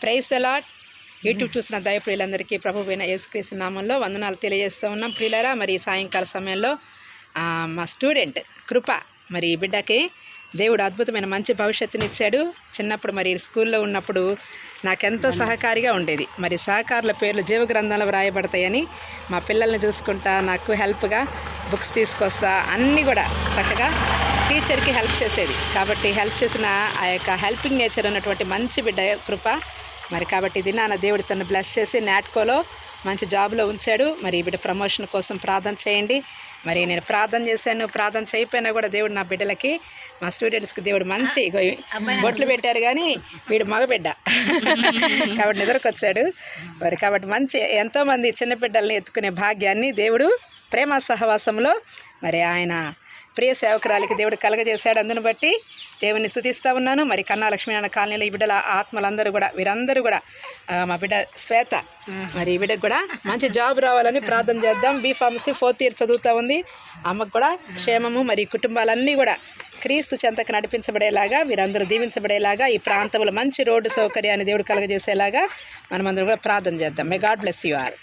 Praise the lord. YouTube చూసిన దైవ ప్రియులందరికీ ప్రభువైన యేసుక్రీస్తు నామంలో వందనాలు తెలియజేస్తూ ఉన్నాం. ప్రియులారా, మరి సాయంకాల సమయంలో మా స్టూడెంట్ కృప, మరి ఈ బిడ్డకి దేవుడు అద్భుతమైన మంచి భవిష్యత్తునిచ్చాడు. చిన్నప్పుడు మరి స్కూల్లో ఉన్నప్పుడు నాకెంతో సహకారిగా ఉండేది. మరి సహకారుల పేర్లు జీవగ్రంథంలో వ్రాయబడతాయని మా పిల్లల్ని చూసుకుంటా, నాకు హెల్ప్గా బుక్స్ తీసుకొస్తా, అన్నీ కూడా చక్కగా టీచర్కి హెల్ప్ చేసేది. కాబట్టి హెల్ప్ చేసిన ఆ యొక్క హెల్పింగ్ నేచర్ ఉన్నటువంటి మంచి బిడ్డ కృప. మరి కాబట్టి ఇది నాన్న దేవుడు తను బ్లెస్ చేసి నాట్కోలో మంచి జాబ్లో ఉంచాడు. మరి ఈ బిడ్డ ప్రమోషన్ కోసం ప్రార్థన చేయండి. మరి నేను ప్రార్థన చేశాను, ప్రార్థన చేయకపోయినా కూడా దేవుడు నా బిడ్డలకి, మా స్టూడెంట్స్కి దేవుడు మంచి బొట్లు పెట్టారు. కానీ వీడు మగబిడ్డ కాబట్టి నిద్రకొచ్చాడు. మరి కాబట్టి మంచి ఎంతోమంది చిన్న బిడ్డల్ని ఎత్తుకునే భాగ్యాన్ని దేవుడు ప్రేమ సహవాసంలో మరి ఆయన ప్రియ సేవకురాలికి దేవుడు కలగజేశాడు. అందుని బట్టి దేవుని స్తుతిస్తూ ఉన్నాను. మరి కన్నా లక్ష్మీనారాయణ కాలనీలో ఈ బిడ్డల ఆత్మలందరూ కూడా, వీరందరూ కూడా మా బిడ్డ శ్వేత, మరి ఈ బిడ్డకు కూడా మంచి జాబ్ రావాలని ప్రార్థన చేద్దాం. B.Pharmacy 4th ఇయర్ చదువుతూ ఉంది. అమ్మకు కూడా క్షేమము, మరి కుటుంబాలన్నీ కూడా క్రీస్తు చెంతకు నడిపించబడేలాగా, వీరందరూ దీవించబడేలాగా, ఈ ప్రాంతంలో మంచి రోడ్డు సౌకర్యాన్ని దేవుడు కలగజేసేలాగా మనమందరం కూడా ప్రార్థన చేద్దాం. May God bless you all.